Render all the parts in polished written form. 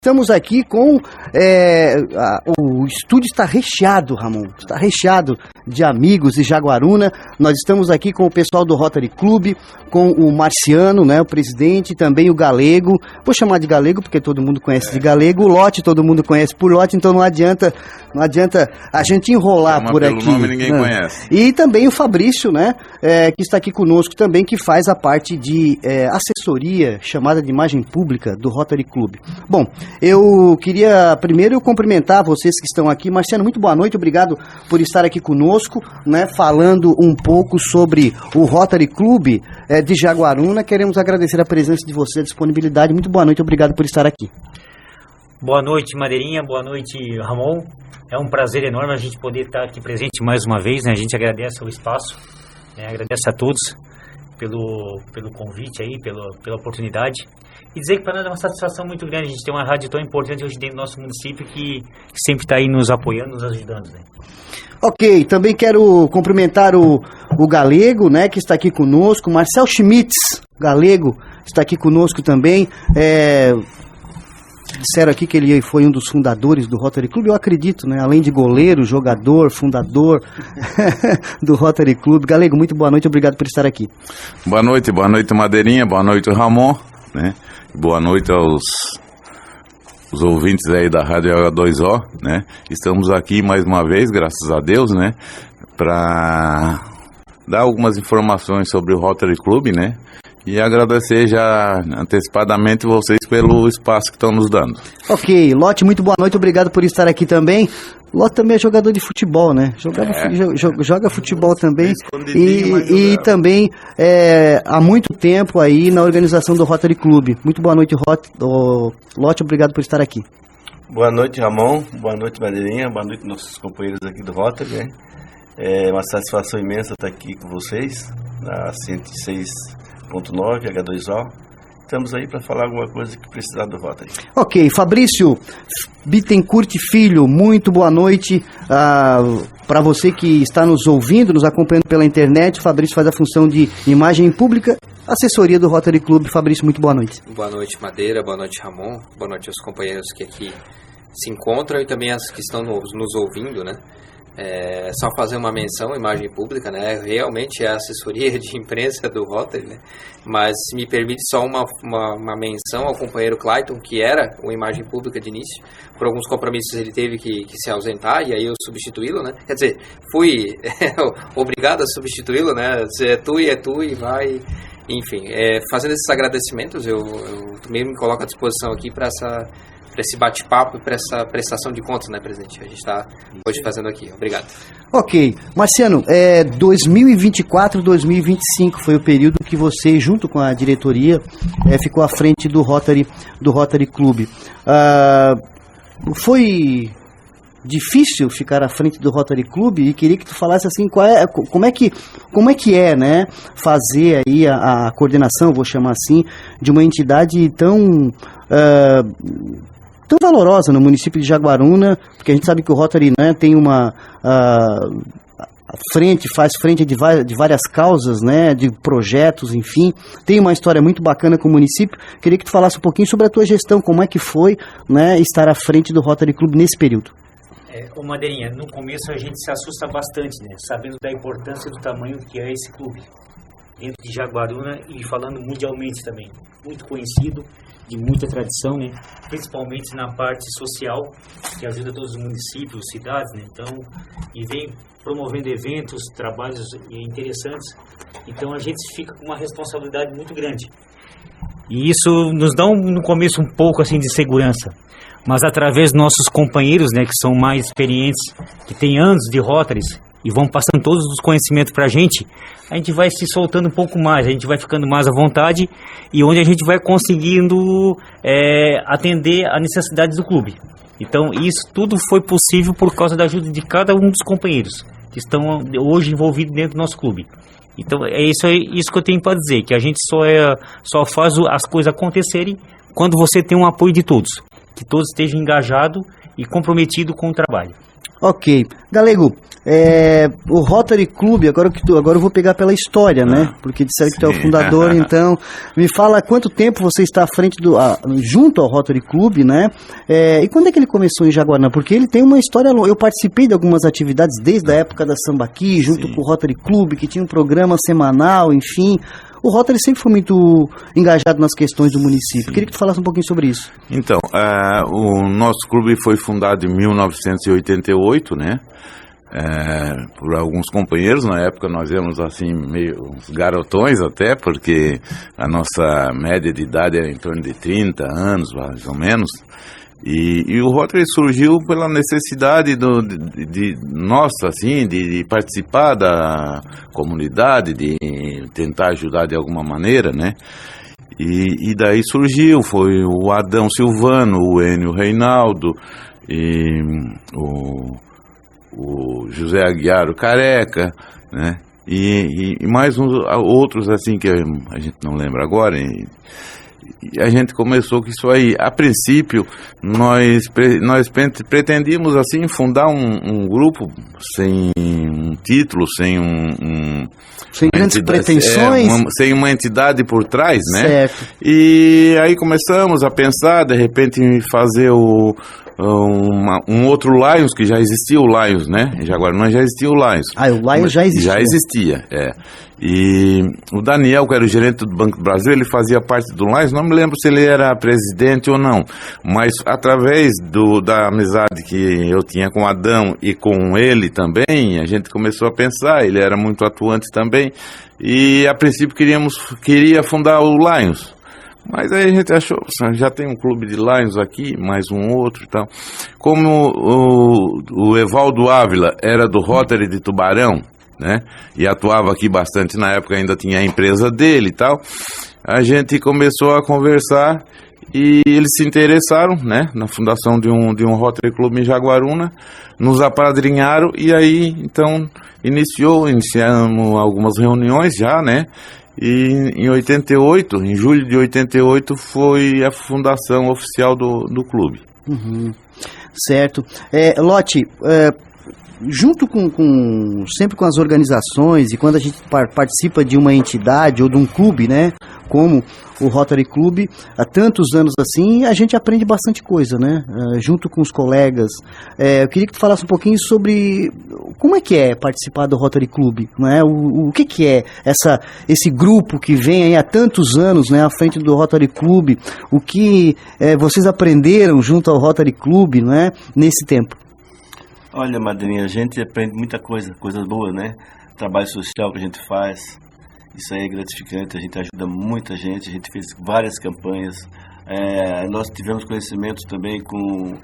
Estamos aqui com... o estúdio está recheado, Ramon. Está recheado de amigos de Jaguaruna. Nós estamos aqui com o pessoal do Rotary Club, com o Marciano, né, o presidente, também o Galego. Vou chamar de Galego porque todo mundo conhece de Galego. O Lote todo mundo conhece por Lote, então não adianta a gente enrolar por aqui. Pelo nome ninguém conhece. E também o Fabrício, né, que está aqui conosco também, que faz a parte de assessoria chamada de imagem pública do Rotary Club. Bom, eu queria primeiro cumprimentar vocês que estão aqui. Marciano, muito boa noite, obrigado por estar aqui conosco, né, falando um pouco sobre o Rotary Club de Jaguaruna. Queremos agradecer a presença de vocês, a disponibilidade. Muito boa noite, obrigado por estar aqui. Boa noite, Madeirinha, boa noite, Ramon. É um prazer enorme a gente poder estar aqui presente mais uma vez, né? A gente agradece o espaço, né? Agradece a todos pelo convite aí, pela oportunidade. E dizer que para nós é uma satisfação muito grande a gente ter uma rádio tão importante hoje dentro do nosso município que sempre está aí nos apoiando, nos ajudando, né? Ok, também quero cumprimentar o Galego, né, que está aqui conosco. Marcel Schmitz, Galego, está aqui conosco também. Disseram aqui que ele foi um dos fundadores do Rotary Club, eu acredito, né? Além de goleiro, jogador, fundador do Rotary Club. Galego, muito boa noite, obrigado por estar aqui. Boa noite, Madeirinha, boa noite, Ramon, né? Boa noite aos ouvintes aí da Rádio H2O, né? Estamos aqui mais uma vez, graças a Deus, né? Para dar algumas informações sobre o Rotary Club, né? E agradecer já antecipadamente vocês pelo espaço que estão nos dando. Ok, Lote, muito boa noite, obrigado por estar aqui também. Lote também é jogador de futebol, né? Joga futebol também e também há muito tempo aí na organização do Rotary Club. Muito boa noite, Lote, obrigado por estar aqui. Boa noite, Ramon, boa noite, Madeirinha, boa noite nossos companheiros aqui do Rotary, né? É uma satisfação imensa estar aqui com vocês, na 106.9 H2O. Estamos aí para falar alguma coisa que precisar do Rotary. Ok, Fabrício Bittencourt Filho, muito boa noite para você que está nos ouvindo, nos acompanhando pela internet. O Fabrício faz a função de imagem pública, assessoria do Rotary Club. Fabrício, muito boa noite. Boa noite, Madeira, boa noite, Ramon, boa noite aos companheiros que aqui se encontram e também as que estão nos ouvindo, né? Só fazer uma menção, imagem pública, né? Realmente é a assessoria de imprensa do Rotary, né? Mas se me permite só uma menção ao companheiro Clayton, que era uma imagem pública de início. Por alguns compromissos ele teve que se ausentar e aí eu substituí-lo, né? Quer dizer, fui obrigado a substituí-lo, né? É tu e vai. Enfim, fazendo esses agradecimentos, eu também me coloco à disposição aqui para esse bate-papo e para essa prestação de contas, né, presidente? A gente está hoje fazendo aqui. Obrigado. Ok. Marciano, 2024, 2025 foi o período que você, junto com a diretoria, ficou à frente do Rotary Club. Foi difícil ficar à frente do Rotary Club e queria que tu falasse assim, como é que é, né, fazer aí a coordenação, vou chamar assim, de uma entidade tão valorosa no município de Jaguaruna, porque a gente sabe que o Rotary, né, tem uma faz frente de várias causas, né, de projetos, enfim, tem uma história muito bacana com o município. Queria que tu falasse um pouquinho sobre a tua gestão, como é que foi, né, estar à frente do Rotary Club nesse período. Ô Madeirinha, no começo a gente se assusta bastante, né, sabendo da importância do tamanho que é esse clube dentro de Jaguaruna e falando mundialmente também, muito conhecido, de muita tradição, né? Principalmente na parte social, que ajuda todos os municípios, cidades, né? Então, e vem promovendo eventos, trabalhos interessantes. Então a gente fica com uma responsabilidade muito grande. E isso nos dá no começo um pouco assim de segurança. Mas através dos nossos companheiros, né, que são mais experientes, que têm anos de Rotarys, e vão passando todos os conhecimentos para a gente vai se soltando um pouco mais, a gente vai ficando mais à vontade e onde a gente vai conseguindo atender a necessidades do clube. Então isso tudo foi possível por causa da ajuda de cada um dos companheiros que estão hoje envolvidos dentro do nosso clube. Então é isso que eu tenho para dizer, que a gente só faz as coisas acontecerem quando você tem um apoio de todos, que todos estejam engajados e comprometidos com o trabalho. Ok. Galego, o Rotary Club, agora eu vou pegar pela história, né? Porque disseram que tu é o fundador, então me fala quanto tempo você está à frente junto ao Rotary Club, né? E quando é que ele começou em Jaguaruna? Porque ele tem uma história longa. Eu participei de algumas atividades desde a época da Sambaqui, junto com o Rotary Club, que tinha um programa semanal, enfim. O Rotary sempre foi muito engajado nas questões do município. Queria que tu falasse um pouquinho sobre isso. Então, o nosso clube foi fundado em 1988, né? Por alguns companheiros. Na época nós éramos assim meio uns garotões até, porque a nossa média de idade era em torno de 30 anos, mais ou menos. E o Rotary surgiu pela necessidade nossa, assim, de participar da comunidade, de tentar ajudar de alguma maneira, né? E daí surgiu, foi o Adão Silvano, o Enio Reinaldo, e o José Aguiar, o Careca, né? E mais outros assim que a gente não lembra agora. E a gente começou com isso aí. A princípio, nós pretendíamos assim fundar um grupo sem um título, sem sem grandes pretensões, sem uma entidade por trás, né? Certo. E aí começamos a pensar, de repente, em fazer um outro Lions, que já existia o Lions, né? Em Jaguaruna já existia o Lions. O Lions já existia? Já existia, E o Daniel, que era o gerente do Banco do Brasil, ele fazia parte do Lions. Não me lembro se ele era presidente ou não, mas através da amizade que eu tinha com o Adão e com ele também, a gente começou a pensar. Ele era muito atuante também, e a princípio queria fundar o Lions. Mas aí a gente achou, já tem um clube de Lions aqui, mais um outro e tal. Como o Evaldo Ávila era do Rotary de Tubarão, né? E atuava aqui bastante na época, ainda tinha a empresa dele e tal. A gente começou a conversar e eles se interessaram, né? Na fundação de um Rotary Club em Jaguaruna, nos apadrinharam e aí então iniciamos algumas reuniões já, né? E em julho de 88, foi a fundação oficial do clube. Uhum. Certo. Lote, junto sempre com as organizações, e quando a gente participa de uma entidade ou de um clube, né, como o Rotary Club, há tantos anos assim, a gente aprende bastante coisa, né, junto com os colegas. Eu queria que tu falasse um pouquinho sobre como é que é participar do Rotary Club, né, o que é esse grupo que vem aí há tantos anos, né, à frente do Rotary Club, o que vocês aprenderam junto ao Rotary Club, né, nesse tempo. Olha, Madrinha, a gente aprende muita coisas boas, né? Trabalho social que a gente faz, isso aí é gratificante, a gente ajuda muita gente, a gente fez várias campanhas, nós tivemos conhecimento também com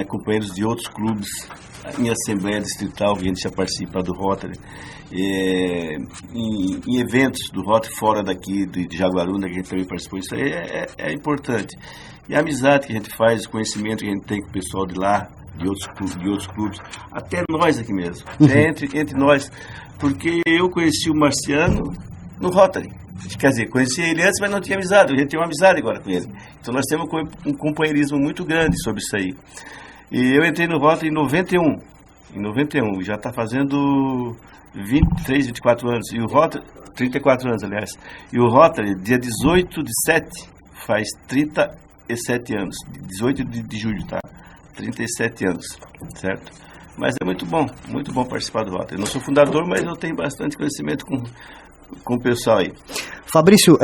companheiros de outros clubes, em Assembleia Distrital, que a gente já participa do Rotary, em eventos do Rotary fora daqui, de Jaguaruna, que a gente também participou, isso aí é importante. E a amizade que a gente faz, o conhecimento que a gente tem com o pessoal de lá, de outros clubes, até nós aqui mesmo, entre nós, porque eu conheci o Marciano no Rotary, quer dizer, conheci ele antes, mas não tinha amizade, a gente tem uma amizade agora com ele, então nós temos um companheirismo muito grande sobre isso aí. E eu entrei no Rotary em 91, já está fazendo 23, 24 anos, e o Rotary, 34 anos aliás, e o Rotary, dia 18 de 7, faz 37 anos, 18 de julho, tá? 37 anos, certo? Mas é muito bom participar do Rotary. Eu não sou fundador, mas eu tenho bastante conhecimento com o pessoal aí. Fabrício,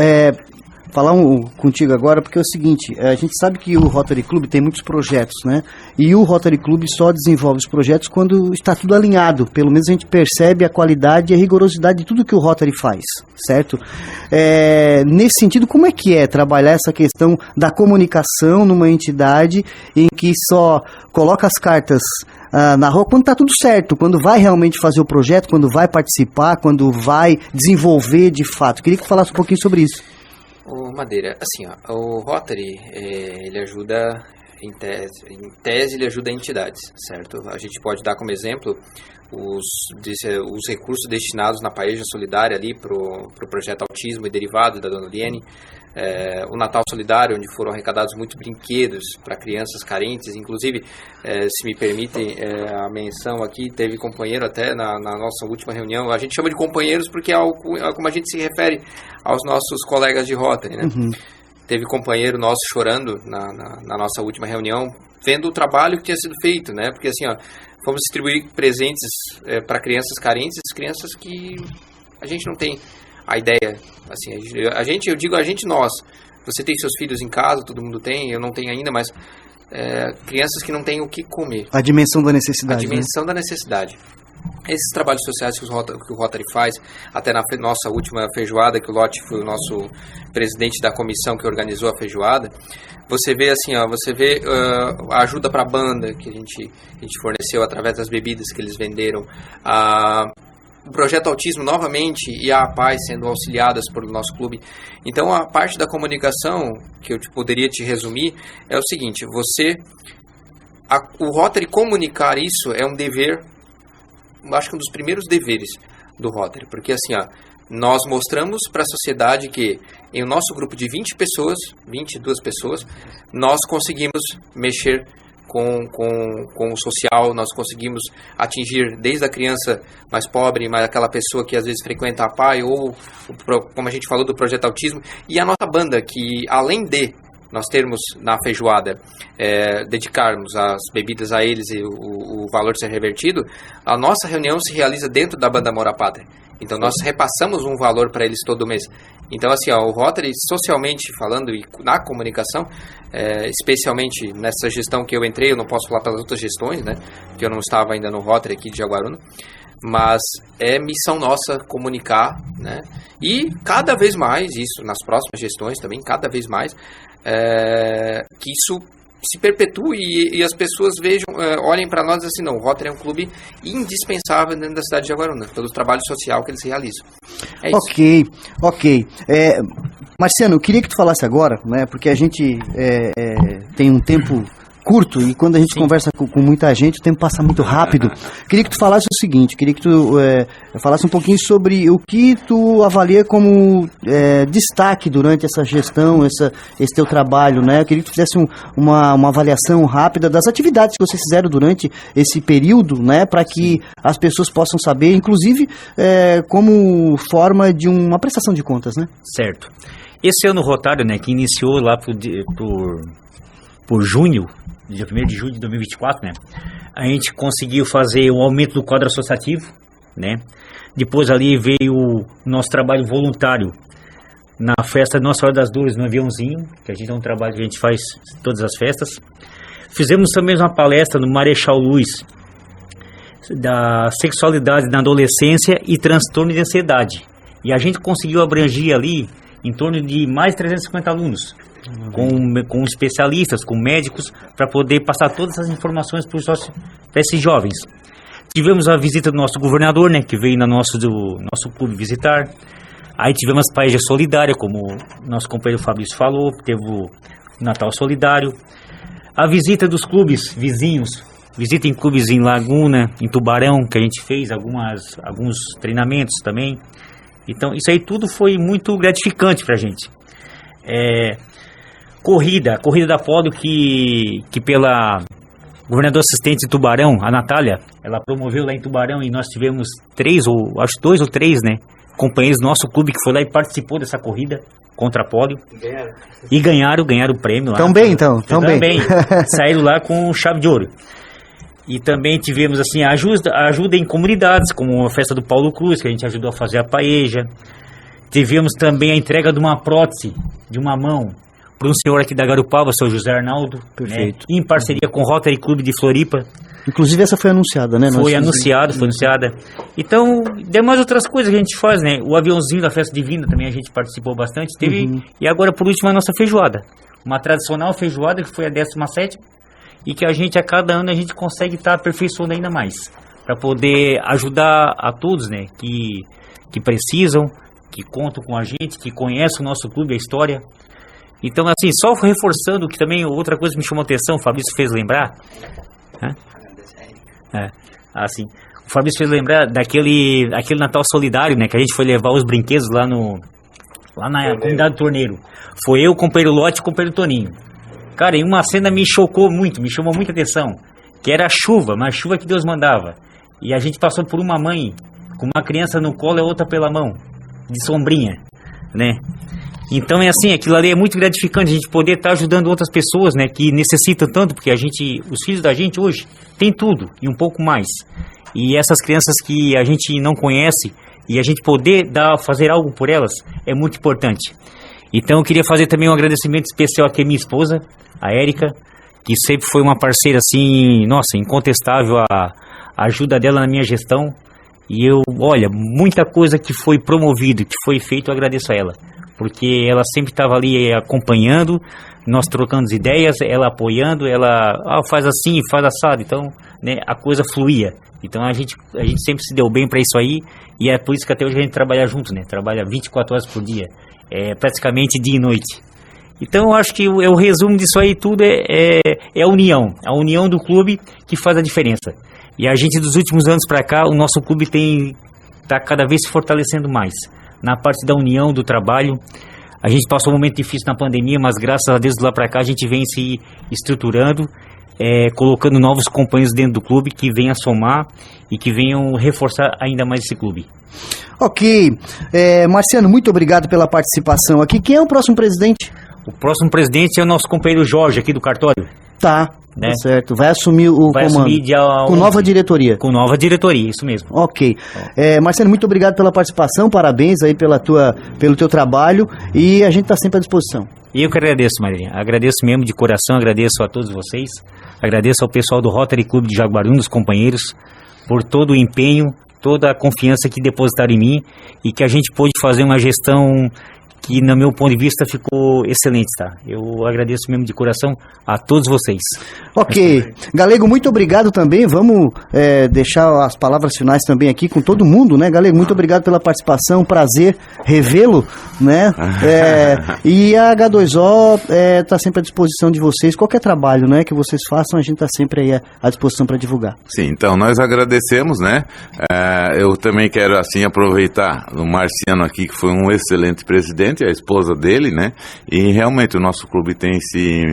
falar contigo agora, porque é o seguinte, a gente sabe que o Rotary Club tem muitos projetos, né? E o Rotary Club só desenvolve os projetos quando está tudo alinhado. Pelo menos a gente percebe a qualidade e a rigorosidade de tudo que o Rotary faz, certo? Nesse sentido, como é que é trabalhar essa questão da comunicação numa entidade em que só coloca as cartas na rua quando está tudo certo, quando vai realmente fazer o projeto, quando vai participar, quando vai desenvolver de fato? Queria que tu falasse um pouquinho sobre isso. Madeira, assim, o Rotary, ele ajuda em tese ele ajuda entidades, certo? A gente pode dar como exemplo os recursos destinados na Paeja Solidária ali para o projeto Autismo e Derivados da Dona Liene, o Natal Solidário, onde foram arrecadados muitos brinquedos para crianças carentes, inclusive, se me permitem a menção aqui, teve companheiro até na nossa última reunião, a gente chama de companheiros porque é como a gente se refere aos nossos colegas de Rotary, né? Uhum. Teve companheiro nosso chorando na nossa última reunião, vendo o trabalho que tinha sido feito, né? Porque assim, ó, fomos distribuir presentes para crianças carentes, crianças que a gente não tem a ideia, assim, nós. Você tem seus filhos em casa, todo mundo tem, eu não tenho ainda, mas crianças que não têm o que comer. A dimensão da necessidade. A dimensão da necessidade. Esses trabalhos sociais que o Rotary faz, até na nossa última feijoada, que o Lotti foi o nosso presidente da comissão que organizou a feijoada, você vê assim, ó, a ajuda para a banda que a gente forneceu através das bebidas que eles venderam, o projeto Autismo novamente e a APAI sendo auxiliadas pelo nosso clube. Então a parte da comunicação que eu poderia te resumir é o seguinte: o Rotary comunicar isso é um dever, acho que um dos primeiros deveres do Rotary, porque assim, ó, nós mostramos para a sociedade que em o nosso grupo de 22 pessoas, nós conseguimos mexer com o social, nós conseguimos atingir desde a criança mais pobre, mas aquela pessoa que às vezes frequenta a PAI, ou como a gente falou do Projeto Autismo, e a nossa banda, que além de nós termos na feijoada, dedicarmos as bebidas a eles e o valor ser revertido, a nossa reunião se realiza dentro da banda Amor à Pátria. Então nós repassamos um valor para eles todo mês. Então assim, ó, o Rotary, socialmente falando e na comunicação, especialmente nessa gestão que eu entrei, eu não posso falar pelas outras gestões, né, porque eu não estava ainda no Rotary aqui de Jaguaruna, mas é missão nossa comunicar, né, e cada vez mais, isso nas próximas gestões também, cada vez mais, que isso se perpetue e as pessoas vejam, olhem para nós assim, não, o Rotary é um clube indispensável dentro da cidade de Jaguaruna, pelo trabalho social que eles realizam. É isso. Ok. Marciano, eu queria que tu falasse agora, né, porque a gente tem um tempo curto e quando a gente conversa com muita gente o tempo passa muito rápido. Queria que tu falasse o seguinte, queria que tu falasse um pouquinho sobre o que tu avalia como destaque durante essa gestão, esse teu trabalho, né? Eu queria que tu fizesse uma avaliação rápida das atividades que vocês fizeram durante esse período, né? Para que as pessoas possam saber, inclusive como forma de uma prestação de contas, né? Certo. Esse ano rotário, né, que iniciou lá por junho, dia 1º de julho de 2024, né? A gente conseguiu fazer o aumento do quadro associativo, né? Depois ali veio o nosso trabalho voluntário na festa Nossa Senhora das Dores no aviãozinho, que a gente é um trabalho que a gente faz em todas as festas. Fizemos também uma palestra no Marechal Luiz da sexualidade na adolescência e transtorno de ansiedade. E a gente conseguiu abranger ali em torno de mais de 350 alunos. Com especialistas, com médicos, para poder passar todas essas informações para esses jovens. Tivemos a visita do nosso governador, né, que veio do nosso clube visitar. Aí tivemos a Paeja Solidária, como o nosso companheiro Fabrício falou, teve o Natal Solidário. A visita dos clubes vizinhos, visita em clubes em Laguna, em Tubarão, que a gente fez alguns treinamentos também. Então isso aí tudo foi muito gratificante para a gente. A corrida da Polo que pela governadora assistente de Tubarão, a Natália, ela promoveu lá em Tubarão e nós tivemos 2 ou 3, né, companheiros do nosso clube que foi lá e participou dessa corrida contra a Polo. E ganharam o prêmio lá. Também. Saíram lá com chave de ouro. E também tivemos assim ajuda em comunidades, como a festa do Paulo Cruz, que a gente ajudou a fazer a paeja. Tivemos também a entrega de uma prótese de uma mão para um senhor aqui da Garopaba, seu José Arnaldo. Perfeito. Né, em parceria com o Rotary Clube de Floripa. Inclusive essa foi anunciada, né? Foi anunciada. Então, demais outras coisas que a gente faz, né? O aviãozinho da festa divina também a gente participou bastante. Teve, e agora por último a nossa feijoada. Uma tradicional feijoada que foi a 17ª e que a cada ano a gente consegue estar aperfeiçoando ainda mais. Para poder ajudar a todos, né? Que precisam, que contam com a gente, que conhecem o nosso clube, a história. Então, assim, só reforçando que também outra coisa que me chamou a atenção, o Fabrício fez lembrar, assim, o Fabrício fez lembrar aquele Natal solidário, né, que a gente foi levar os brinquedos lá na comunidade do Torneiro. Foi eu, o companheiro Lote e o companheiro Toninho. Cara, e uma cena me chocou muito, me chamou muita atenção, que era a chuva, mas a chuva que Deus mandava. E a gente passou por uma mãe com uma criança no colo e a outra pela mão, de sombrinha, né? Então é assim, aquilo ali é muito gratificante, a gente poder estar ajudando outras pessoas, né, que necessitam tanto, porque os filhos da gente hoje tem tudo e um pouco mais. E essas crianças que a gente não conhece e a gente poder fazer algo por elas é muito importante. Então eu queria fazer também um agradecimento especial aqui à minha esposa, a Érica, que sempre foi uma parceira assim, nossa, incontestável a ajuda dela na minha gestão. E olha, muita coisa que foi promovido, que foi feito, eu agradeço a ela. Porque ela sempre estava ali acompanhando, nós trocando ideias, ela apoiando, ela faz assim, faz assado, então, né, a coisa fluía. Então a gente sempre se deu bem para isso aí, e é por isso que até hoje a gente trabalha junto, né? Trabalha 24 horas por dia, praticamente dia e noite. Então eu acho que o resumo disso aí tudo é a união do clube que faz a diferença. E a gente dos últimos anos para cá, o nosso clube está cada vez se fortalecendo mais. Na parte da união, do trabalho. A gente passou um momento difícil na pandemia, mas graças a Deus de lá para cá a gente vem se estruturando, colocando novos companheiros dentro do clube que venham somar e que venham reforçar ainda mais esse clube. Ok. Marciano, muito obrigado pela participação aqui. Quem é o próximo presidente? O próximo presidente é o nosso companheiro Jorge aqui do cartório. Tá. Né? Tá certo, vai assumir o comando com nova diretoria. Com nova diretoria, isso mesmo. Ok. Marcelo, muito obrigado pela participação, parabéns aí pelo teu trabalho e a gente está sempre à disposição. E eu que agradeço, Maria. Agradeço mesmo de coração, agradeço a todos vocês, agradeço ao pessoal do Rotary Clube de Jaguaruna, dos companheiros, por todo o empenho, toda a confiança que depositaram em mim e que a gente pôde fazer uma gestão que, no meu ponto de vista, ficou excelente, tá? Eu agradeço mesmo de coração a todos vocês. Ok. Galego, muito obrigado também. Vamos deixar as palavras finais também aqui com todo mundo, né? Galego, muito obrigado pela participação. Prazer revê-lo, né? E a H2O está sempre à disposição de vocês. Qualquer trabalho, né, que vocês façam, a gente está sempre aí à disposição para divulgar. Sim, então nós agradecemos, né? Eu também quero, assim, aproveitar o Marciano aqui, que foi um excelente presidente, a esposa dele, né? E realmente o nosso clube tem se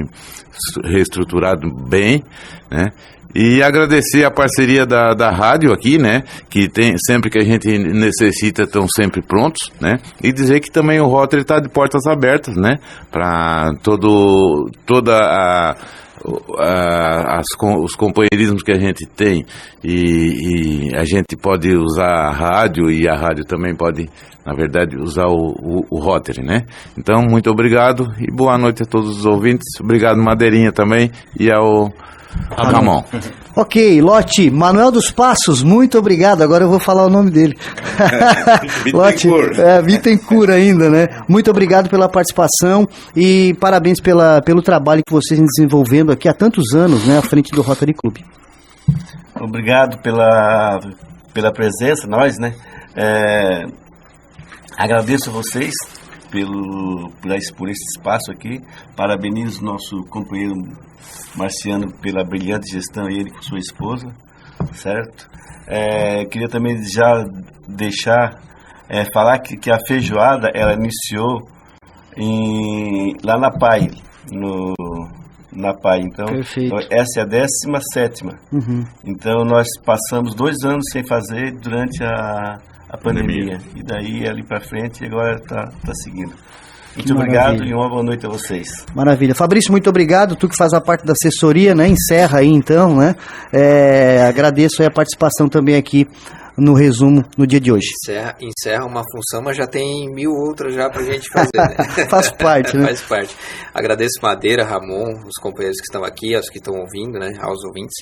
reestruturado bem, né? E agradecer a parceria da rádio aqui, né? Que tem, sempre que a gente necessita, estão sempre prontos, né? E dizer que também o Rotary está de portas abertas, né? Para os companheirismos que a gente tem e a gente pode usar a rádio e a rádio também pode, na verdade, usar o Rotary, né? Então, muito obrigado e boa noite a todos os ouvintes. Obrigado, Madeirinha, também, e ao Ramon. Ok, Lote, Manuel dos Passos, muito obrigado. Agora eu vou falar o nome dele. Lote, Bittencourt ainda, né? Muito obrigado pela participação e parabéns pelo trabalho que vocês vêm desenvolvendo aqui há tantos anos, né, à frente do Rotary Club. Obrigado pela presença, nós, né? Agradeço a vocês por esse espaço aqui. Parabenizo o nosso companheiro Marciano pela brilhante gestão, ele com sua esposa, certo? Queria também já falar que a feijoada ela iniciou lá na PAI, na PAI, então essa é a 17ª. Uhum. Então nós passamos 2 anos sem fazer durante a pandemia. E daí ali para frente agora está seguindo. Muito obrigado e uma boa noite a vocês. Maravilha. Fabrício, muito obrigado. Tu que faz a parte da assessoria, né? Encerra aí então, né? Agradeço aí a participação também aqui no resumo no dia de hoje. Encerra uma função, mas já tem 1000 outras já pra gente fazer, né? Faz parte, né? Faz parte. Agradeço Madeira, Ramon, os companheiros que estão aqui, aos que estão ouvindo, né? Aos ouvintes.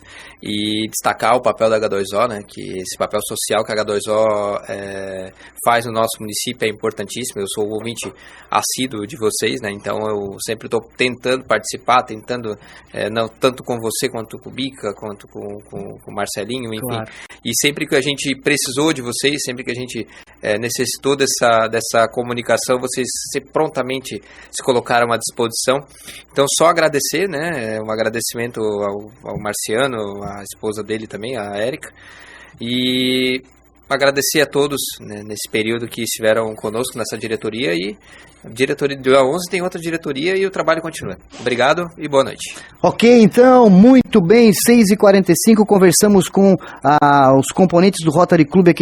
E destacar o papel da H2O, né? Que esse papel social que a H2O faz no nosso município é importantíssimo. Eu sou o ouvinte assíduo de vocês, né? Então eu sempre estou tentando participar, não tanto com você quanto com o Bica, quanto com o Marcelinho, enfim. Claro. E sempre que a gente precisou de vocês, sempre que a gente necessitou dessa comunicação, vocês prontamente se colocaram à disposição. Então, só agradecer, né? Um agradecimento ao Marciano, à esposa dele também, a Érica, e agradecer a todos, né, nesse período que estiveram conosco nessa diretoria, e a diretoria do A11 tem outra diretoria e o trabalho continua. Obrigado e boa noite. Ok, então, muito bem, 6h45, conversamos com os componentes do Rotary Club aqui